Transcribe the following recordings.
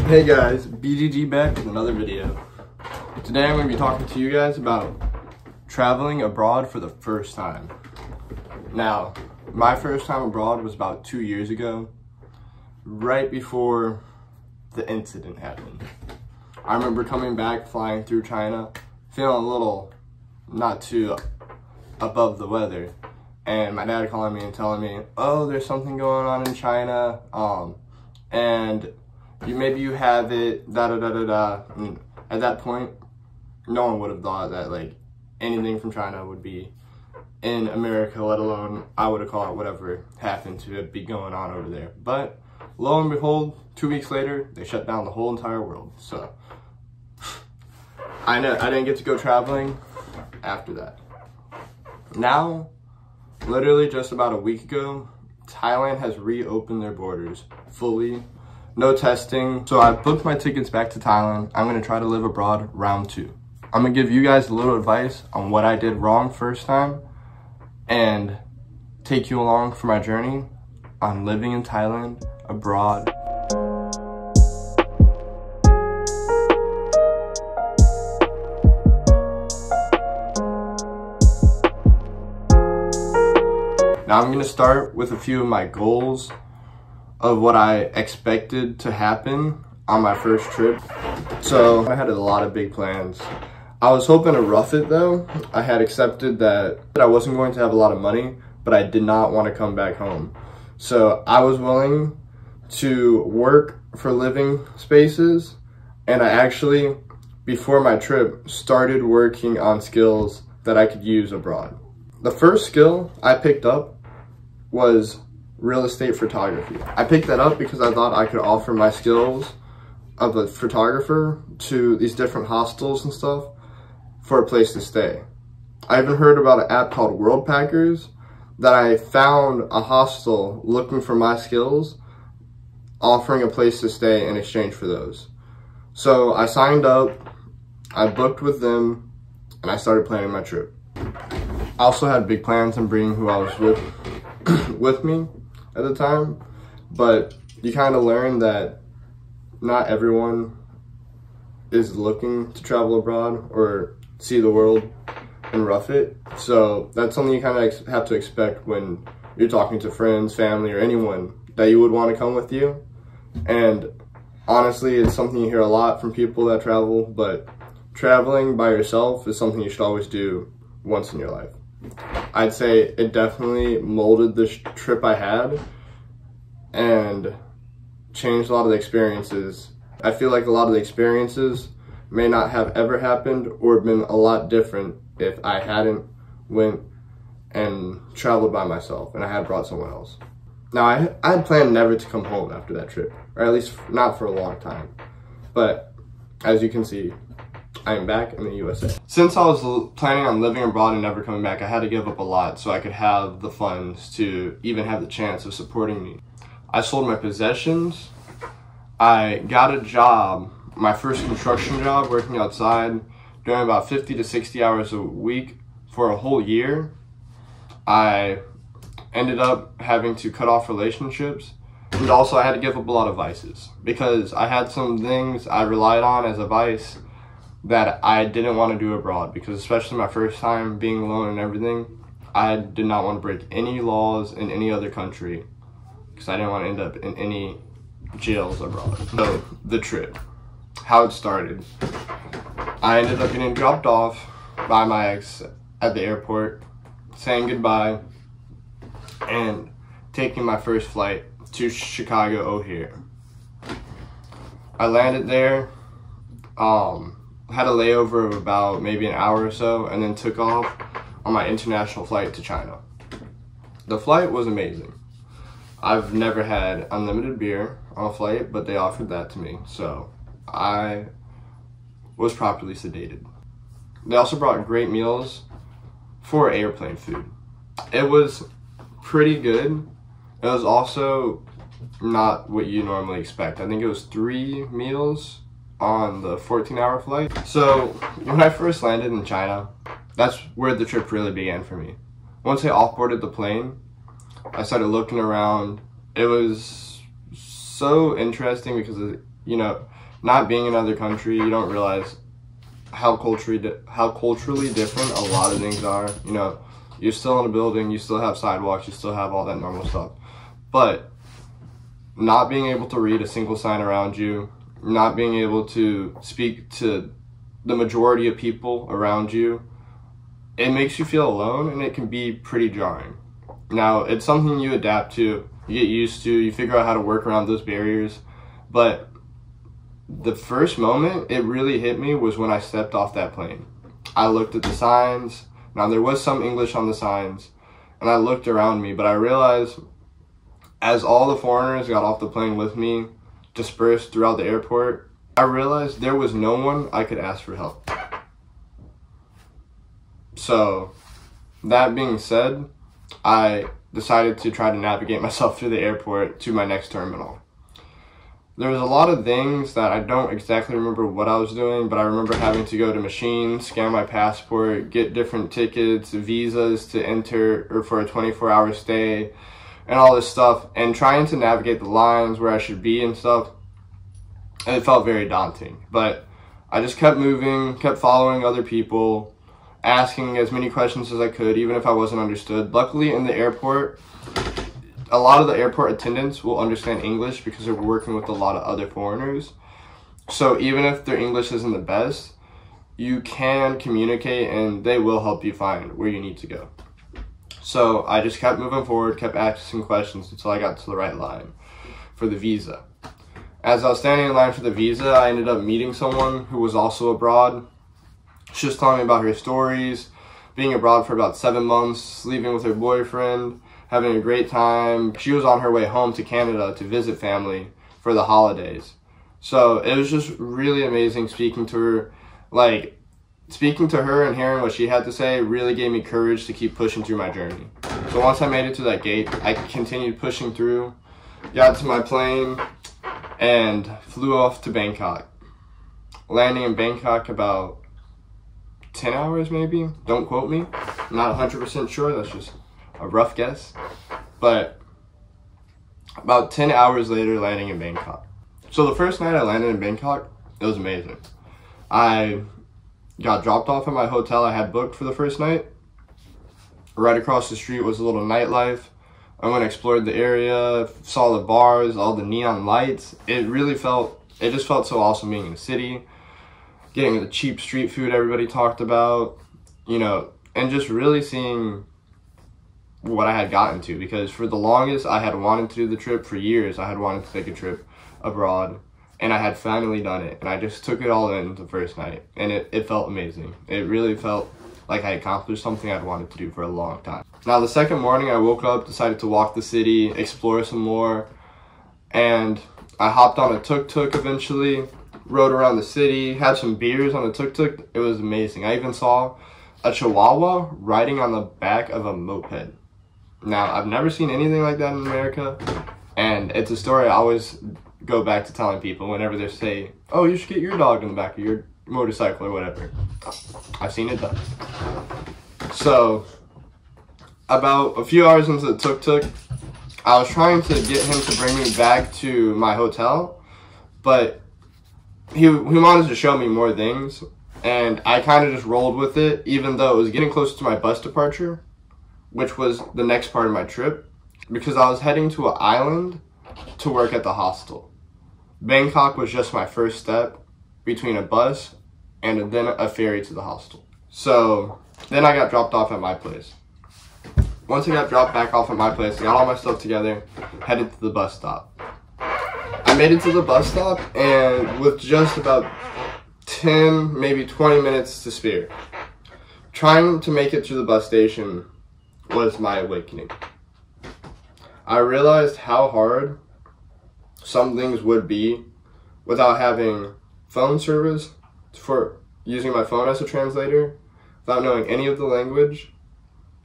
Hey guys, BGG back with another video. Today I'm going to be talking to you guys about traveling abroad for the first time. Now, my first time abroad was about 2 years ago, right before the incident happened. I remember coming back, flying through China, feeling a little not too above the weather, and my dad calling me and telling me, oh, there's something going on in China, and maybe you have it, da-da-da-da-da. And at that point, no one would have thought that, like, anything from China would be in America, let alone I would have called whatever happened to be going on over there. But lo and behold, 2 weeks later, they shut down the whole entire world. So I didn't get to go traveling after that. Now, literally just about a week ago, Thailand has reopened their borders fully. No testing. So I booked my tickets back to Thailand. I'm going to try to live abroad round 2. I'm going to give you guys a little advice on what I did wrong first time and take you along for my journey on living in Thailand abroad. Now I'm going to start with a few of my goals of what I expected to happen on my first trip. So I had a lot of big plans. I was hoping to rough it though. I had accepted that I wasn't going to have a lot of money, but I did not want to come back home. So I was willing to work for living spaces, and I actually, before my trip, started working on skills that I could use abroad. The first skill I picked up was real estate photography. I picked that up because I thought I could offer my skills of a photographer to these different hostels and stuff for a place to stay. I even heard about an app called Worldpackers that I found a hostel looking for my skills, offering a place to stay in exchange for those. So I signed up, I booked with them, and I started planning my trip. I also had big plans on bringing who I was with me at the time, but you kind of learn that not everyone is looking to travel abroad or see the world and rough it. So that's something you kind of have to expect when you're talking to friends, family, or anyone that you would want to come with you. And honestly, it's something you hear a lot from people that travel, but traveling by yourself is something you should always do once in your life. I'd say it definitely molded the trip I had and changed a lot of the experiences. I feel like a lot of the experiences may not have ever happened or been a lot different if I hadn't went and traveled by myself and I had brought someone else. Now, I had planned never to come home after that trip, or at least not for a long time. But as you can see, I'm back in the USA. Since I was planning on living abroad and never coming back, I had to give up a lot so I could have the funds to even have the chance of supporting me. I sold my possessions. I got a job, my first construction job, working outside, doing about 50 to 60 hours a week for a whole year. I ended up having to cut off relationships. And also I had to give up a lot of vices because I had some things I relied on as a vice that I didn't want to do abroad, because especially my first time being alone and everything, I did not want to break any laws in any other country because I didn't want to end up in any jails abroad. So the trip, how it started, I ended up getting dropped off by my ex at the airport, saying goodbye, and taking my first flight to Chicago O'Hare. I landed there, had a layover of about maybe an hour or so, and then took off on my international flight to China. The flight was amazing. I've never had unlimited beer on a flight, but they offered that to me, so I was properly sedated. They also brought great meals for airplane food. It was pretty good. It was also not what you normally expect. I think it was 3 meals on the 14-hour flight. So when I first landed in China, that's where the trip really began for me. Once I off-boarded the plane, I started looking around. It was so interesting because You know, not being in another country, you don't realize how culturally different a lot of things are. You know, you're still in a building, you still have sidewalks, you still have all that normal stuff. But not being able to read a single sign around you, not being able to speak to the majority of people around you, it makes you feel alone, and it can be pretty jarring. Now, it's something you adapt to, you get used to, you figure out how to work around those barriers, but the first moment it really hit me was when I stepped off that plane. I looked at the signs. Now, there was some English on the signs, and I looked around me, but I realized as all the foreigners got off the plane with me, dispersed throughout the airport, I realized there was no one I could ask for help. So, that being said, I decided to try to navigate myself through the airport to my next terminal. There was a lot of things that I don't exactly remember what I was doing, but I remember having to go to machines, scan my passport, get different tickets, visas to enter or for a 24-hour stay, and all this stuff, and trying to navigate the lines where I should be and stuff. And it felt very daunting, but I just kept moving, kept following other people, asking as many questions as I could, even if I wasn't understood. Luckily, in the airport, a lot of the airport attendants will understand English because they're working with a lot of other foreigners. So even if their English isn't the best, you can communicate and they will help you find where you need to go. So I just kept moving forward, kept asking questions until I got to the right line for the visa. As I was standing in line for the visa, I ended up meeting someone who was also abroad. She was telling me about her stories, being abroad for about 7 months, leaving with her boyfriend, having a great time. She was on her way home to Canada to visit family for the holidays. So it was just really amazing speaking to her. Like, speaking to her and hearing what she had to say really gave me courage to keep pushing through my journey. So once I made it to that gate, I continued pushing through, got to my plane, and flew off to Bangkok. Landing in Bangkok about 10 hours maybe, don't quote me, I'm not 100% sure, that's just a rough guess, but about 10 hours later landing in Bangkok. So the first night I landed in Bangkok, it was amazing. I got dropped off at my hotel I had booked for the first night. Right across the street was a little nightlife. I went and explored the area, saw the bars, all the neon lights. It just felt so awesome being in the city, getting the cheap street food everybody talked about, you know, and just really seeing what I had gotten to, because for the longest I had wanted to do the trip. For years I had wanted to take a trip abroad, and I had finally done it, and I just took it all in the first night, and it felt amazing. It really felt like I accomplished something I'd wanted to do for a long time. Now the second morning I woke up, decided to walk the city, explore some more, and I hopped on a tuk-tuk eventually, rode around the city, had some beers on the tuk-tuk. It was amazing. I even saw a Chihuahua riding on the back of a moped. Now, I've never seen anything like that in America, and it's a story I always go back to telling people whenever they say, oh, you should get your dog in the back of your motorcycle or whatever. I've seen it done. So, about a few hours into the tuk-tuk, I was trying to get him to bring me back to my hotel, but he wanted to show me more things, and I kind of just rolled with it, even though it was getting close to my bus departure, which was the next part of my trip, because I was heading to an island to work at the hostel. Bangkok was just my first step between a bus and then a ferry to the hostel. So then I got dropped off at my place. Once I got dropped back off at my place, I got all my stuff together, headed to the bus stop. I made it to the bus stop, and with just about 10, maybe 20 minutes to spare, trying to make it to the bus station was my awakening. I realized how hard some things would be without having phone service, for using my phone as a translator, without knowing any of the language,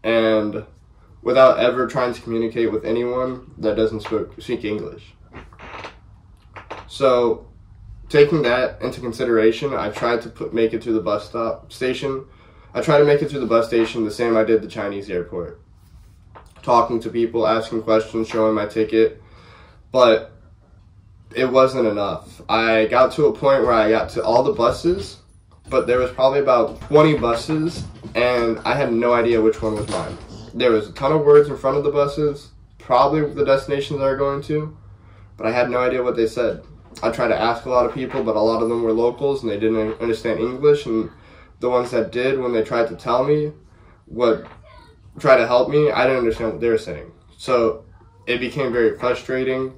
and without ever trying to communicate with anyone that doesn't speak English. So, taking that into consideration, I tried to make it to the bus station. I tried to make it to the bus station the same I did the Chinese airport. Talking to people, asking questions, showing my ticket. But it wasn't enough. I got to a point where I got to all the buses, but there was probably about 20 buses, and I had no idea which one was mine. There was a ton of words in front of the buses, probably the destinations I were going to, but I had no idea what they said. I tried to ask a lot of people, but a lot of them were locals, and they didn't understand English, and the ones that did, when they tried to tell me try to help me, I didn't understand what they were saying. So it became very frustrating,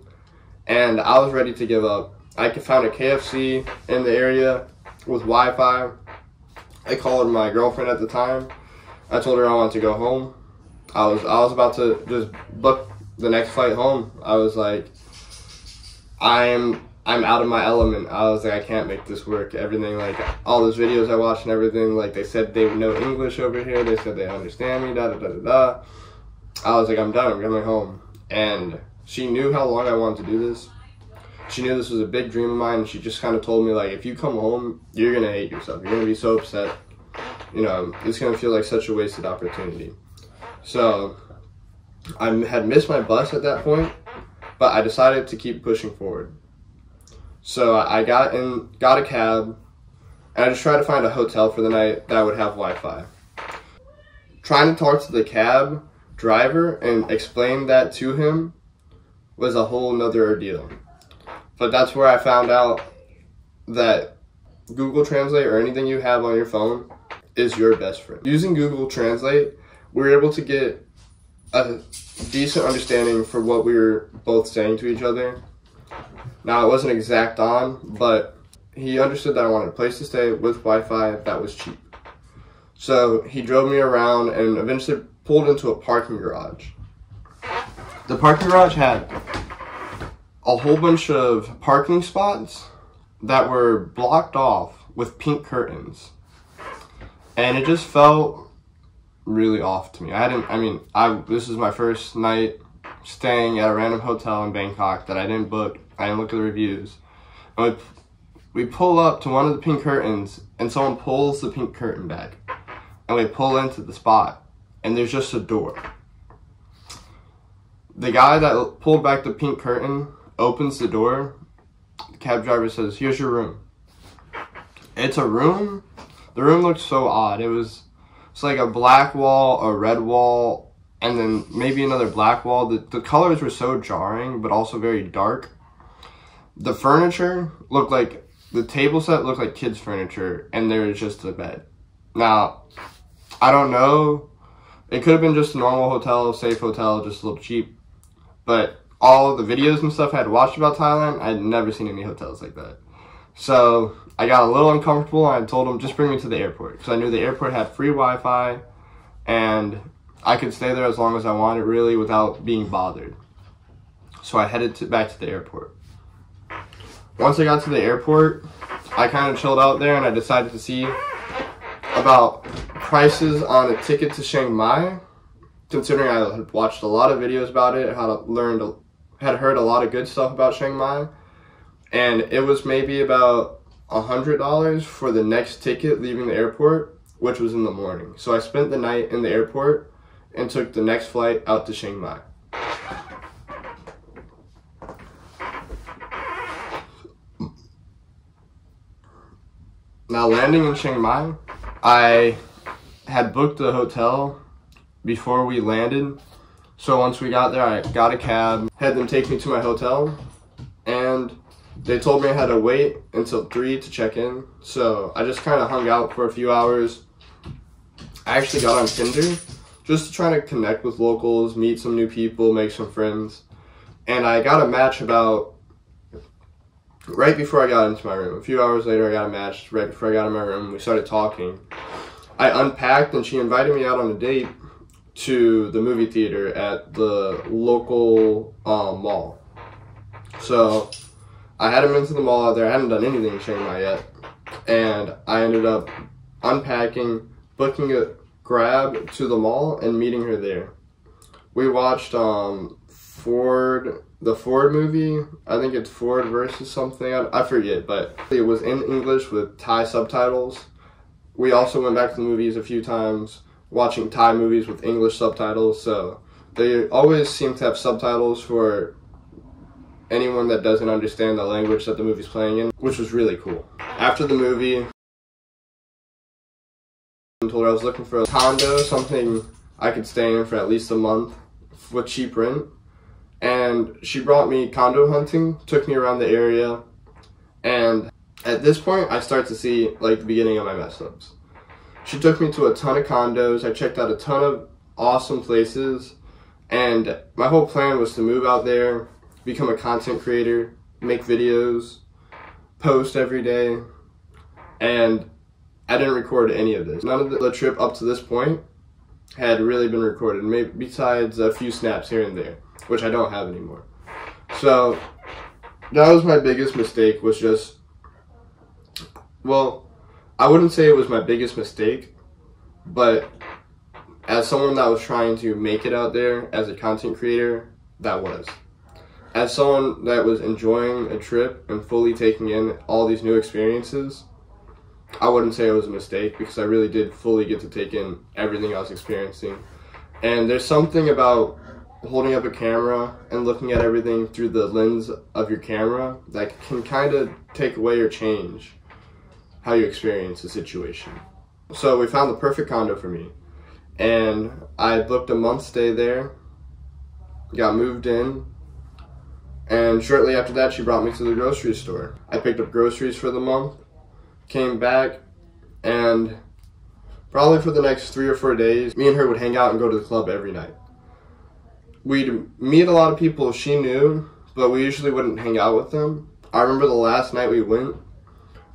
and I was ready to give up. I found a KFC in the area with Wi-Fi. I called my girlfriend at the time. I told her I wanted to go home. I was about to just book the next flight home. I was like, I'm out of my element. I was like, I can't make this work. Everything, like, all those videos I watched and everything, like, they said they would know English over here. They said they understand me, da-da-da-da-da. I was like, I'm done. I'm coming home. And she knew how long I wanted to do this. She knew this was a big dream of mine, and she just kind of told me, like, if you come home, you're going to hate yourself. You're going to be so upset. You know, it's going to feel like such a wasted opportunity. So I had missed my bus at that point, but I decided to keep pushing forward. So I got a cab, and I just tried to find a hotel for the night that would have Wi-Fi. Trying to talk to the cab driver and explain that to him was a whole nother ordeal. But that's where I found out that Google Translate, or anything you have on your phone, is your best friend. Using Google Translate, we were able to get a decent understanding for what we were both saying to each other. Now, it wasn't exact on, but he understood that I wanted a place to stay with Wi-Fi that was cheap. So he drove me around and eventually pulled into a parking garage. The parking garage had a whole bunch of parking spots that were blocked off with pink curtains. And it just felt really off to me. This is my first night staying at a random hotel in Bangkok that I didn't book. I didn't look at the reviews. And we pull up to one of the pink curtains, and someone pulls the pink curtain back. And we pull into the spot, and there's just a door. The guy that pulled back the pink curtain opens the door. The cab driver says, "Here's your room." It's a room. The room looked so odd. It's like a black wall, a red wall, and then maybe another black wall. The colors were so jarring, but also very dark. The furniture looked like, the table set looked like kids' furniture, and there was just a bed. Now, I don't know. It could have been just a normal hotel, safe hotel, just a little cheap. But all the videos and stuff I had watched about Thailand, I'd never seen any hotels like that. So I got a little uncomfortable, and I told him, just bring me to the airport. Because I knew the airport had free Wi-Fi, and I could stay there as long as I wanted, really, without being bothered. So I headed back to the airport. Once I got to the airport, I kind of chilled out there, and I decided to see about prices on a ticket to Chiang Mai, considering I had watched a lot of videos about it, had heard a lot of good stuff about Chiang Mai, and it was maybe about $100 for the next ticket leaving the airport, which was in the morning. So I spent the night in the airport and took the next flight out to Chiang Mai. Now, landing in Chiang Mai, I had booked the hotel before we landed. So once we got there, I got a cab, had them take me to my hotel, and they told me I had to wait until 3 to check in. So I just kind of hung out for a few hours. I actually got on Tinder just to try to connect with locals, meet some new people, make some friends. And I got a match about right before I got into my room. A few hours later, I got a match right before I got in my room. We started talking. I unpacked, and she invited me out on a date to the movie theater at the local mall. So I had him into the mall out there. I hadn't done anything in Chiang Mai yet. And I ended up unpacking, booking a Grab to the mall, and meeting her there. We watched the Ford movie. I think it's Ford versus something. I forget, but it was in English with Thai subtitles. We also went back to the movies a few times, watching Thai movies with English subtitles. So they always seem to have subtitles for anyone that doesn't understand the language that the movie's playing in, which was really cool. After the movie, I told her I was looking for a condo, something I could stay in for at least a month with cheap rent. And she brought me condo hunting, took me around the area, and at this point I start to see like the beginning of my mess ups. She took me to a ton of condos, I checked out a ton of awesome places, and my whole plan was to move out there, become a content creator, make videos, post every day, and I didn't record any of this. None of the trip up to this point had really been recorded, maybe besides a few snaps here and there, which I don't have anymore. So that was my biggest mistake, was just, well, I wouldn't say it was my biggest mistake, but as someone that was trying to make it out there as a content creator, that was. As someone that was enjoying a trip and fully taking in all these new experiences, I wouldn't say it was a mistake, because I really did fully get to take in everything I was experiencing. And there's something about holding up a camera and looking at everything through the lens of your camera that can kind of take away or change how you experience a situation. So we found the perfect condo for me, and I booked a month stay there, got moved in, and shortly after that she brought me to the grocery store. I picked up groceries for the month, came back, and probably for the next 3 or 4 days, me and her would hang out and go to the club every night. We'd meet a lot of people she knew, but we usually wouldn't hang out with them. I remember the last night we went,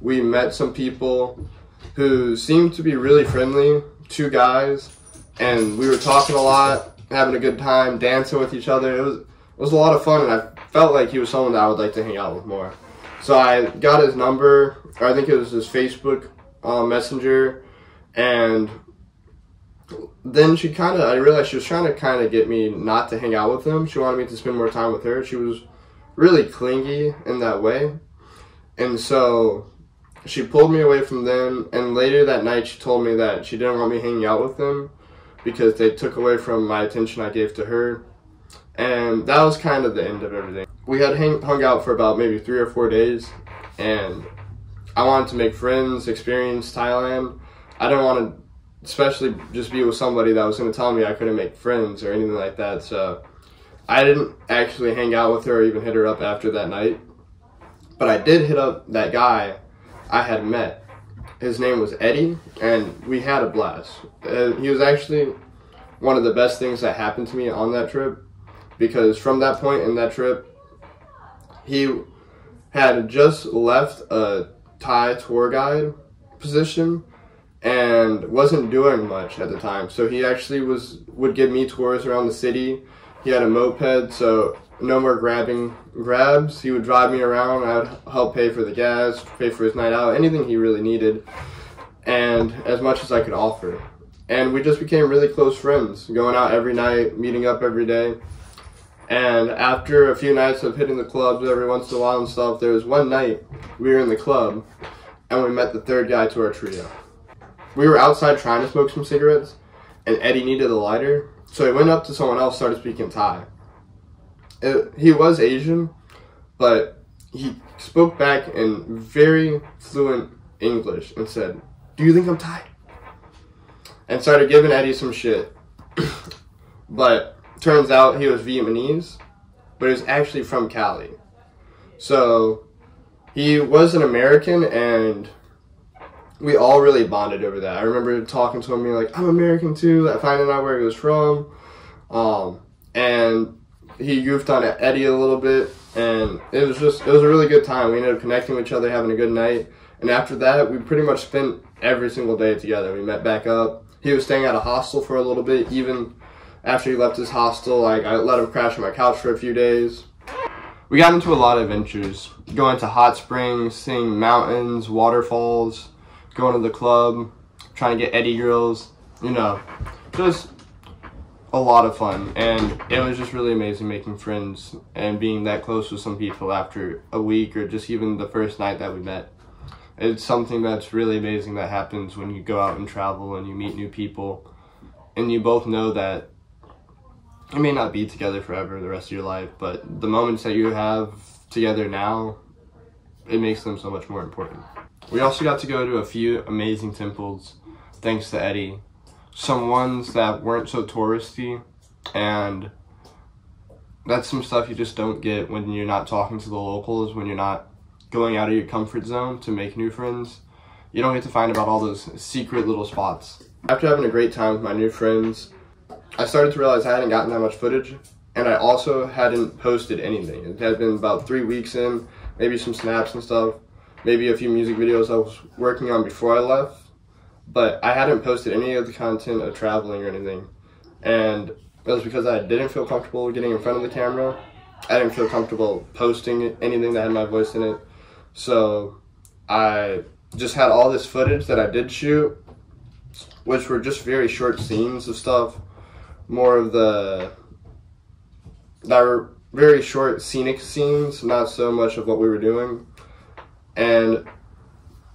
we met some people who seemed to be really friendly, 2 guys, and we were talking a lot, having a good time, dancing with each other. It was a lot of fun, and I felt like he was someone that I would like to hang out with more. So I got his number, or I think it was his Facebook Messenger, and then I realized she was trying to kind of get me not to hang out with him. She wanted me to spend more time with her. She was really clingy in that way. And so she pulled me away from them, and later that night she told me that she didn't want me hanging out with them because they took away from my attention I gave to her. And that was kind of the end of everything. We had hung out for about maybe 3 or 4 days, and I wanted to make friends, experience Thailand. I didn't want to especially just be with somebody that was going to tell me I couldn't make friends or anything like that. So I didn't actually hang out with her or even hit her up after that night. But I did hit up that guy I had met. His name was Eddie, and we had a blast. He was actually one of the best things that happened to me on that trip, because from that point in that trip, he had just left a Thai tour guide position and wasn't doing much at the time. So he actually would give me tours around the city. He had a moped, so no more grabs. He would drive me around. I would help pay for the gas, pay for his night out, anything he really needed, and as much as I could offer. And we just became really close friends, going out every night, meeting up every day. And after a few nights of hitting the clubs every once in a while and stuff, there was one night we were in the club and we met the 3rd guy to our trio. We were outside trying to smoke some cigarettes, and Eddie needed a lighter, so he went up to someone else, started speaking Thai. He was Asian, but he spoke back in very fluent English and said, "Do you think I'm Thai?" And started giving Eddie some shit. But turns out he was Vietnamese, but he was actually from Cali. So he was an American, and we all really bonded over that. I remember talking to him, being like, "I'm American too," finding out where he was from. And he goofed on Eddie a little bit, and it was a really good time. We ended up connecting with each other, having a good night. And after that, we pretty much spent every single day together. We met back up. He was staying at a hostel for a little bit. Even after he left his hostel, like, I let him crash on my couch for a few days. We got into a lot of adventures, going to hot springs, seeing mountains, waterfalls, going to the club, trying to get Eddie girls, you know, just a lot of fun. And it was just really amazing making friends and being that close with some people after a week or just even the first night that we met. It's something that's really amazing that happens when you go out and travel and you meet new people and you both know that you may not be together forever the rest of your life, but the moments that you have together now, it makes them so much more important. We also got to go to a few amazing temples, thanks to Eddie. Some ones that weren't so touristy, and that's some stuff you just don't get when you're not talking to the locals, when you're not going out of your comfort zone to make new friends. You don't get to find about all those secret little spots. After having a great time with my new friends, I started to realize I hadn't gotten that much footage, and I also hadn't posted anything. It had been about 3 weeks in, maybe some snaps and stuff, maybe a few music videos I was working on before I left, but I hadn't posted any of the content of traveling or anything. And it was because I didn't feel comfortable getting in front of the camera. I didn't feel comfortable posting anything that had my voice in it. So I just had all this footage that I did shoot, which were just very short scenes of stuff, more of that were very short scenic scenes, not so much of what we were doing. And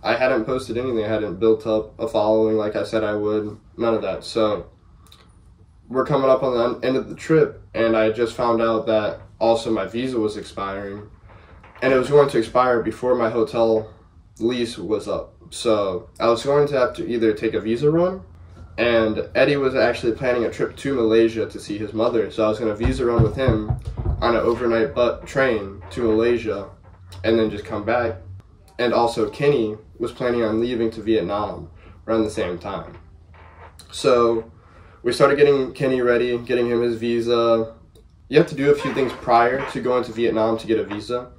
I hadn't posted anything. I hadn't built up a following like I said I would, none of that. So we're coming up on the end of the trip, and I just found out that also my visa was expiring, and it was going to expire before my hotel lease was up. So I was going to have to either take a visa run, and Eddie was actually planning a trip to Malaysia to see his mother, so I was going to visa run with him on an overnight train to Malaysia and then just come back. And also Kenny was planning on leaving to Vietnam around the same time. So we started getting Kenny ready, getting him his visa. You have to do a few things prior to going to Vietnam to get a visa.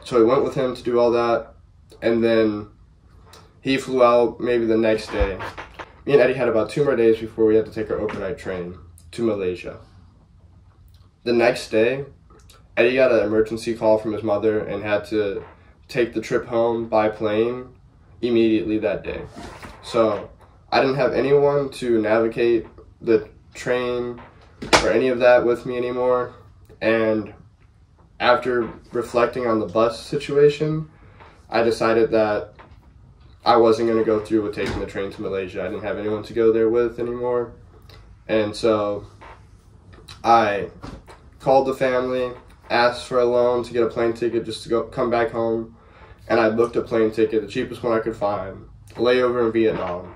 So we went with him to do all that, and then he flew out maybe the next day. Me and Eddie had about 2 more days before we had to take our overnight train to Malaysia. The next day, Eddie got an emergency call from his mother and had to take the trip home by plane immediately that day. So I didn't have anyone to navigate the train or any of that with me anymore. And after reflecting on the bus situation, I decided that I wasn't going to go through with taking the train to Malaysia. I didn't have anyone to go there with anymore. And so I called the family, asked for a loan to get a plane ticket just to come back home. And I booked a plane ticket, the cheapest one I could find, layover in Vietnam.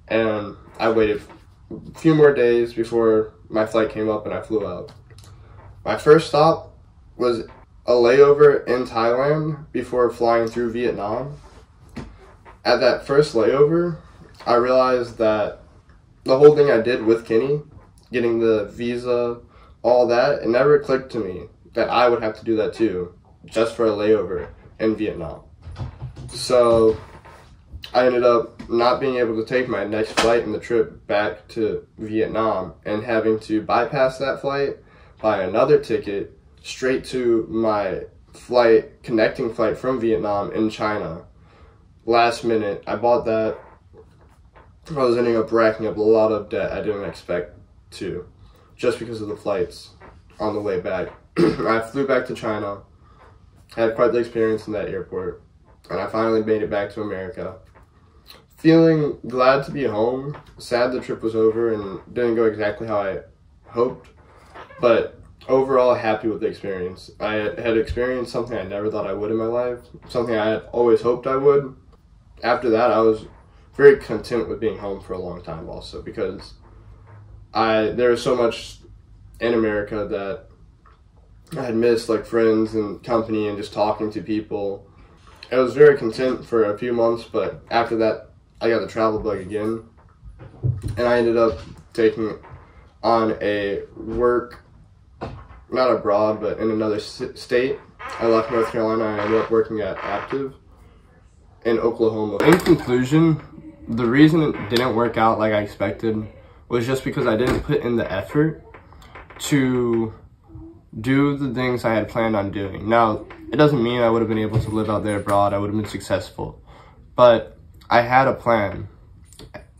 And I waited a few more days before my flight came up and I flew out. My first stop was a layover in Thailand before flying through Vietnam. At that first layover, I realized that the whole thing I did with Kenny, getting the visa, all that, it never clicked to me that I would have to do that too, just for a layover in Vietnam. So I ended up not being able to take my next flight in the trip back to Vietnam and having to bypass that flight, buy another ticket straight to my connecting flight from Vietnam in China. Last minute, I bought that. I was ending up racking up a lot of debt I didn't expect to, just because of the flights on the way back. I flew back to China, had quite the experience in that airport, and I finally made it back to America. Feeling glad to be home, sad the trip was over and didn't go exactly how I hoped, but overall happy with the experience. I had experienced something I never thought I would in my life, something I had always hoped I would. After that, I was very content with being home for a long time also, because there was so much in America that I had missed, like friends and company and just talking to people. I was very content for a few months, but after that, I got the travel bug again, and I ended up taking on a work, not abroad, but in another state. I left North Carolina and I ended up working at Aptiv in Oklahoma. In conclusion, the reason it didn't work out like I expected was just because I didn't put in the effort to do the things I had planned on doing. Now, it doesn't mean I would have been able to live out there abroad, I would have been successful, but I had a plan,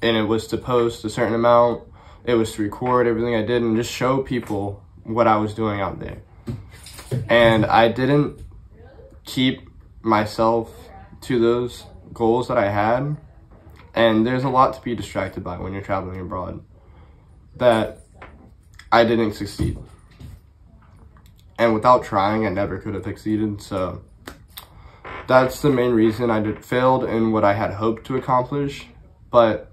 and it was to post a certain amount, it was to record everything I did and just show people what I was doing out there. And I didn't keep myself to those goals that I had, and there's a lot to be distracted by when you're traveling abroad that I didn't succeed. And without trying, I never could have succeeded. So that's the main reason I failed in what I had hoped to accomplish. But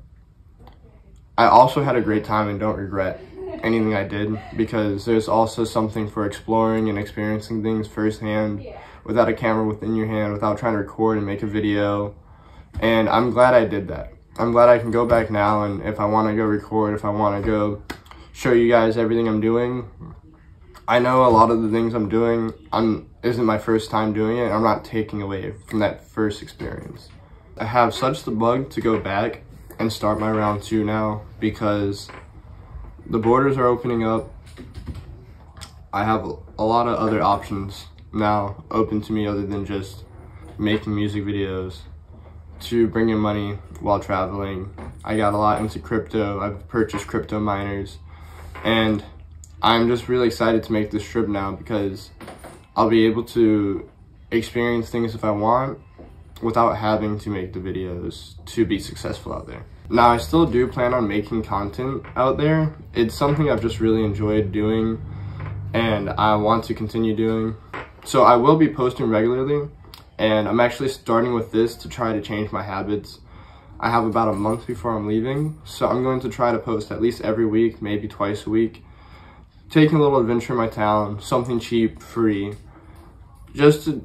I also had a great time and don't regret anything I did, because there's also something for exploring and experiencing things firsthand without a camera within your hand, without trying to record and make a video. And I'm glad I did that. I'm glad I can go back now, and if I want to go record, if I want to go show you guys everything I'm doing, I know a lot of the things I'm doing isn't my first time doing it. I'm not taking away from that first experience. I have such the bug to go back and start my round 2 now, because the borders are opening up. I have a lot of other options now open to me other than just making music videos to bring in money while traveling. I got a lot into crypto. I've purchased crypto miners, and I'm just really excited to make this trip now, because I'll be able to experience things if I want without having to make the videos to be successful out there. Now, I still do plan on making content out there. It's something I've just really enjoyed doing and I want to continue doing. So I will be posting regularly, and I'm actually starting with this to try to change my habits. I have about a month before I'm leaving, so I'm going to try to post at least every week, maybe twice a week. Taking a little adventure in my town, something cheap, free, just to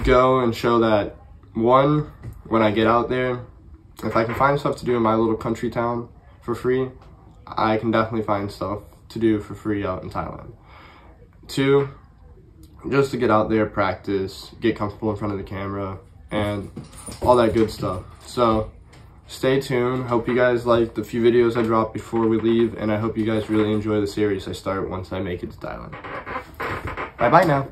go and show that, one, when I get out there, if I can find stuff to do in my little country town for free, I can definitely find stuff to do for free out in Thailand. 2, just to get out there, practice, get comfortable in front of the camera, and all that good stuff. So stay tuned. Hope you guys liked the few videos I dropped before we leave, and I hope you guys really enjoy the series I start once I make it to Thailand. Bye bye now.